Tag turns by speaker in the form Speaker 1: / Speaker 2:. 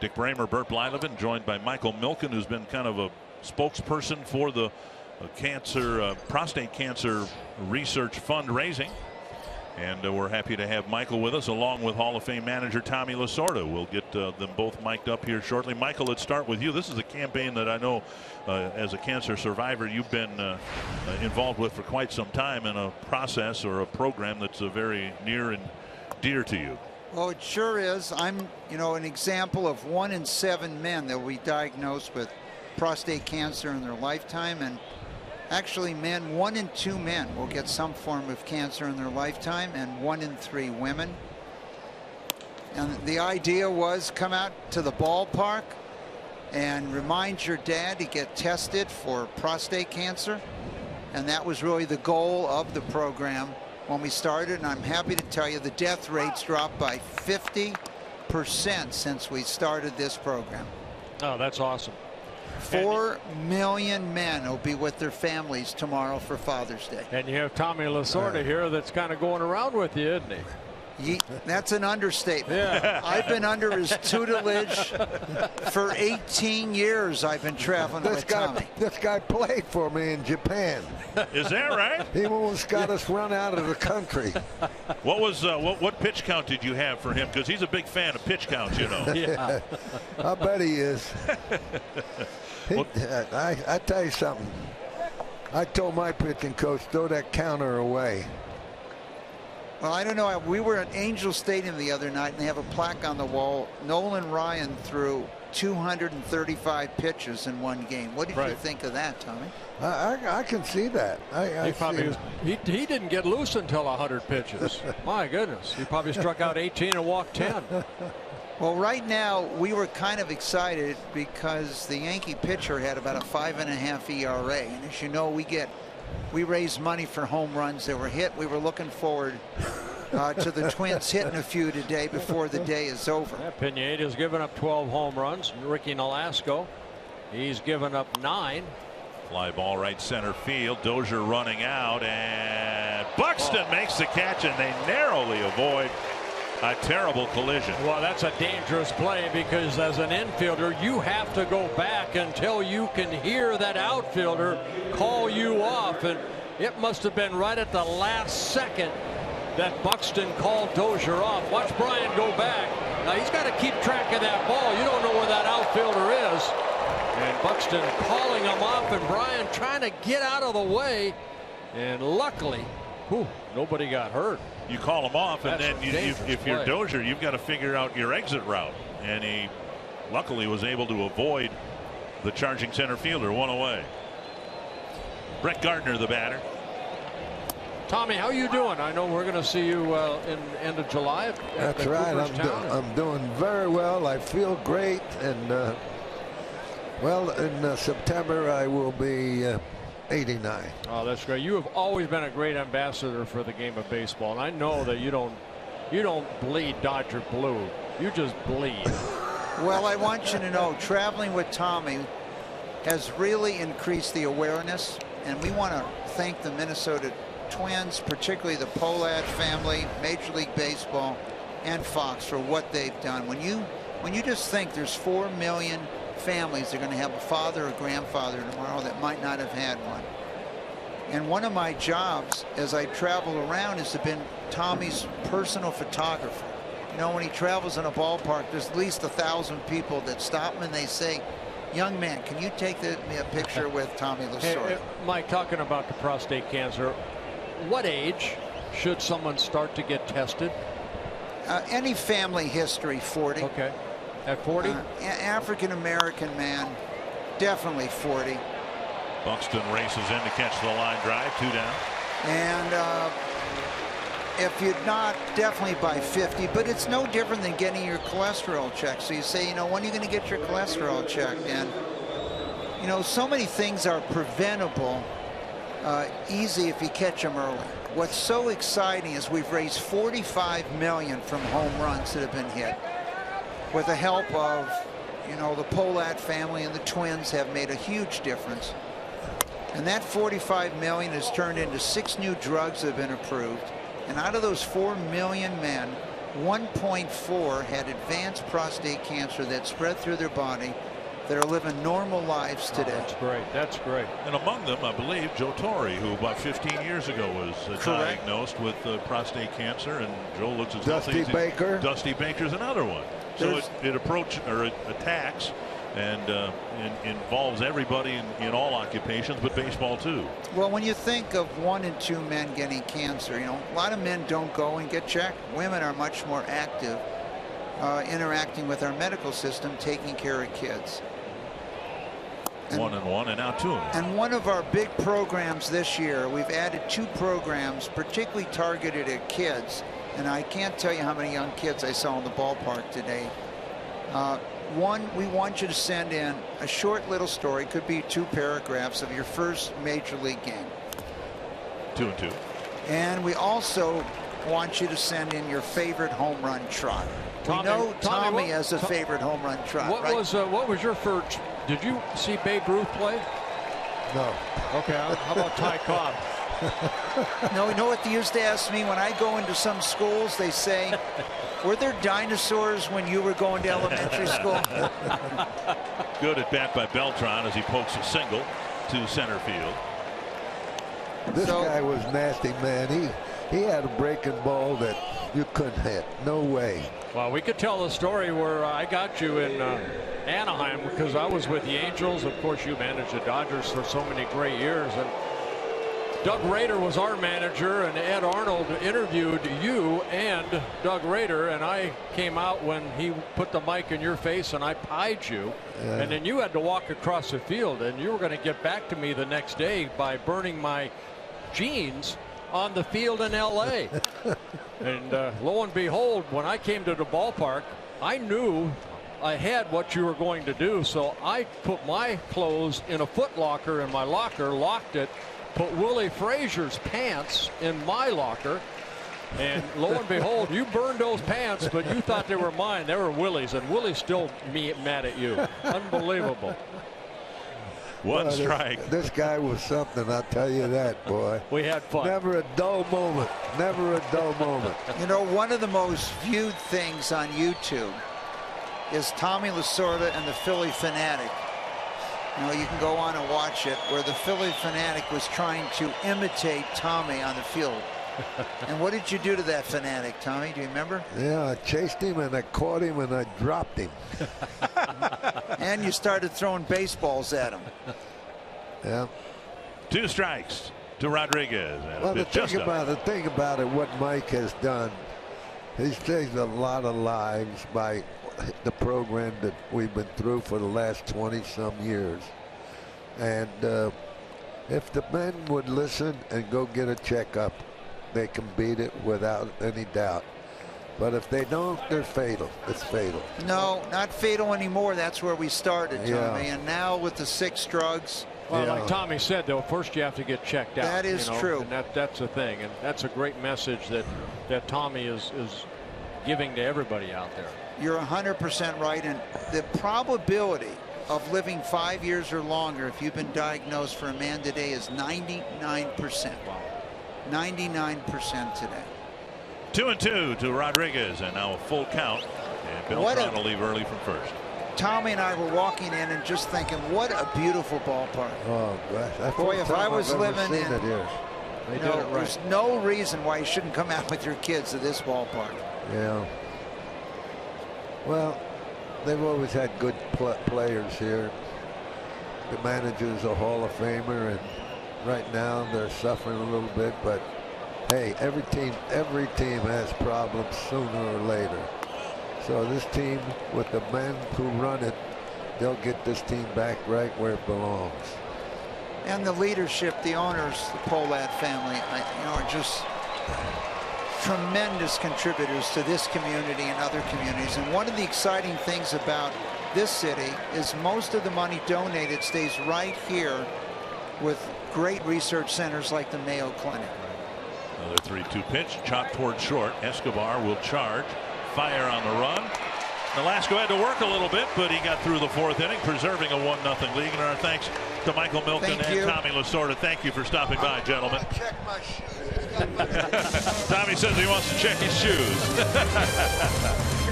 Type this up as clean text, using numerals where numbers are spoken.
Speaker 1: Dick Bramer, Burt Blyleven, joined by Michael Milken, who's been kind of a spokesperson for the prostate cancer research fundraising. And we're happy to have Michael with us, along with Hall of Fame manager Tommy Lasorda. We'll get them both mic'd up here shortly. Michael, let's start with you. This is a campaign that I know as a cancer survivor you've been involved with for quite some time, in a process or a program that's very near and dear to you.
Speaker 2: Well, it sure is. I'm, an example of 1 in 7 men that will be diagnosed with prostate cancer in their lifetime. And actually, 1 in 2 men will get some form of cancer in their lifetime, and 1 in 3 women. And the idea was, come out to the ballpark and remind your dad to get tested for prostate cancer. And that was really the goal of the program when we started. And I'm happy to tell you the death rates dropped by 50% since we started this program.
Speaker 3: Oh, that's awesome.
Speaker 2: 4 million men will be with their families tomorrow for Father's Day.
Speaker 3: And you have Tommy Lasorda here that's kind of going around with you, isn't he?
Speaker 2: That's an understatement.
Speaker 3: Yeah.
Speaker 2: I've been under his tutelage for 18 years. I've been traveling with Tommy.
Speaker 4: This guy played for me in Japan.
Speaker 1: Is that right?
Speaker 4: He almost got us run out of the country.
Speaker 1: What was what pitch count did you have for him? Because he's a big fan of pitch counts,
Speaker 3: Yeah.
Speaker 4: I bet he is. I tell you something. I told my pitching coach, throw that counter away.
Speaker 2: Well, I don't know. We were at Angel Stadium the other night, and they have a plaque on the wall. Nolan Ryan threw 235 pitches in one game. What did you think of that, Tommy?
Speaker 4: I can see that.
Speaker 3: He didn't get loose until 100 pitches. My goodness. He probably struck out 18 and walked 10.
Speaker 2: Well, right now, we were kind of excited because the Yankee pitcher had about a 5.5 ERA. And as you know, we raise money for home runs that were hit. We were looking forward to the Twins hitting a few today before the day is over.
Speaker 3: Yeah, Pineda's given up 12 home runs. Ricky Nolasco, he's given up 9.
Speaker 1: Fly ball right center field. Dozier running out, and Buxton makes the catch, and they narrowly avoid a terrible collision.
Speaker 3: Well, that's a dangerous play, because as an infielder, you have to go back until you can hear that outfielder call you off. And it must have been right at the last second that Buxton called Dozier off. Watch Brian go back. Now he's got to keep track of that ball. You don't know where that outfielder is. And Buxton calling him off, and Brian trying to get out of the way. And luckily, nobody got hurt.
Speaker 1: You call him off, and
Speaker 3: That's
Speaker 1: then if you're Dozier, you've got to figure out your exit route. And he luckily was able to avoid the charging center fielder. 1 away. Brett Gardner, the batter.
Speaker 3: Tommy, how you doing? I know we're going to see you in end of July.
Speaker 4: That's right. I'm doing very well. I feel great, and well, in September I will be 89.
Speaker 3: Oh, that's great. You have always been a great ambassador for the game of baseball, and I know that you don't bleed Dodger blue. You just bleed.
Speaker 2: Well, I want you to know, traveling with Tommy has really increased the awareness, and we want to thank the Minnesota Twins, particularly the Pohlad family, Major League Baseball, and Fox for what they've done. When you just think there's 4 million families that are going to have a father or grandfather tomorrow that might not have had one. And one of my jobs as I travel around is to be Tommy's personal photographer. When he travels in a ballpark, there's at least 1,000 people that stop him and they say, "Young man, can you take me a picture with Tommy Lasorda?"
Speaker 3: Hey, Mike, talking about the prostate cancer, what age should someone start to get tested?
Speaker 2: Any family history, 40.
Speaker 3: Okay. At 40?
Speaker 2: African-American man, definitely 40.
Speaker 1: Buxton races in to catch the line drive. 2 down.
Speaker 2: And if you're not, definitely by 50. But it's no different than getting your cholesterol checked. So you say, when are you going to get your cholesterol checked? And, so many things are preventable easy if you catch them early. What's so exciting is we've raised $45 million from home runs that have been hit. With the help of, the Pohlad family and the Twins have made a huge difference. And that $45 million has turned into 6 new drugs that have been approved. And out of those 4 million men, 1.4 had advanced prostate cancer that spread through their body, that are living normal lives today.
Speaker 3: Oh, that's great. That's great.
Speaker 1: And among them, I believe, Joe Torre, who about 15 years ago was diagnosed with prostate cancer, and Joe looks as healthy as
Speaker 4: Baker.
Speaker 1: Dusty Baker's another one. So it attacks and involves everybody in all occupations, but baseball too.
Speaker 2: Well, when you think of 1 in 2 men getting cancer, you know, a lot of men don't go and get checked. Women are much more active, interacting with our medical system, taking care of kids.
Speaker 1: 1 and 1, and now 2 and 1.
Speaker 2: And one of our big programs this year, we've added 2 programs particularly targeted at kids, and I can't tell you how many young kids I saw in the ballpark today. One, we want you to send in a short little story, could be 2 paragraphs, of your first major league game.
Speaker 1: 2 and 2.
Speaker 2: And we also want you to send in your favorite home run trot. We know Tommy has a favorite home run trot.
Speaker 3: What was your first? Did you see Babe Ruth play?
Speaker 4: No.
Speaker 3: Okay, how about Ty Cobb?
Speaker 2: No, you know what they used to ask me when I go into some schools? They say, were there dinosaurs when you were going to elementary school?
Speaker 1: Good at bat by Beltran as he pokes a single to center field.
Speaker 4: This guy was nasty, man. He had a breaking ball that you couldn't hit. No way.
Speaker 3: Well, we could tell the story where I got you in Anaheim, because I was with the Angels. Of course, you managed the Dodgers for so many great years. And Doug Rader was our manager, and Ed Arnold interviewed you and Doug Rader, and I came out when he put the mic in your face and I pied you. And then you had to walk across the field, and you were going to get back to me the next day by burning my jeans on the field in LA. And lo and behold, when I came to the ballpark, I knew I had what you were going to do, so I put my clothes in a foot locker in my locker, locked it, put Willie Frazier's pants in my locker, and lo and behold, you burned those pants, but you thought they were mine. They were Willie's, and Willie's still mad at you. Unbelievable.
Speaker 1: One strike.
Speaker 4: This guy was something, I'll tell you that, boy.
Speaker 3: We had fun.
Speaker 4: Never a dull moment. Never a dull moment.
Speaker 2: You know, one of the most viewed things on YouTube is Tommy Lasorda and the Philly Fanatic. You know, you can go on and watch it, where the Philly Fanatic was trying to imitate Tommy on the field. And what did you do to that fanatic, Tommy? Do you remember?
Speaker 4: Yeah, I chased him and I caught him and I dropped him.
Speaker 2: And you started throwing baseballs at him.
Speaker 4: Yeah.
Speaker 1: 2 strikes to Rodriguez.
Speaker 4: Well, the thing about it, what Mike has done, he's saved a lot of lives by the program that we've been through for the last 20-some years. And if the men would listen and go get a checkup, they can beat it without any doubt. But if they don't, they're fatal. It's fatal.
Speaker 2: No, not fatal anymore. That's where we started, Tommy.
Speaker 4: Yeah.
Speaker 2: And now with the 6 drugs.
Speaker 3: Well, like Tommy said, though, first you have to get checked out.
Speaker 2: That is true.
Speaker 3: And that's the thing. And that's a great message that Tommy is giving to everybody out there.
Speaker 2: You're 100% right. And the probability of living 5 years or longer, if you've been diagnosed for a man today, is 99%.
Speaker 3: Wow.
Speaker 2: 99% today.
Speaker 1: 2-2 to Rodriguez, and now a full count. And Beltran will leave early from first.
Speaker 2: Tommy and I were walking in and just thinking, what a beautiful ballpark.
Speaker 4: Oh, gosh.
Speaker 2: Boy, if I was living in,
Speaker 3: There's
Speaker 2: no reason why you shouldn't come out with your kids to this ballpark.
Speaker 4: Yeah. Well, they've always had good players here. The manager's a Hall of Famer, and right now they're suffering a little bit, but hey, every team has problems sooner or later. So this team, with the men who run it, they'll get this team back right where it belongs.
Speaker 2: And the leadership, the owners, the Pohlad family, are just tremendous contributors to this community and other communities. And one of the exciting things about this city is most of the money donated stays right here with great research centers like the Mayo Clinic.
Speaker 1: Another 3-2 pitch, chopped toward short. Escobar will charge, fire on the run. Nolasco had to work a little bit, but he got through the 4th inning, preserving a 1-0 lead. And our thanks to Michael Milken and Tommy Lasorda. Thank you for stopping by, gentlemen.
Speaker 4: Check my shoes.
Speaker 1: Tommy says he wants to check his shoes.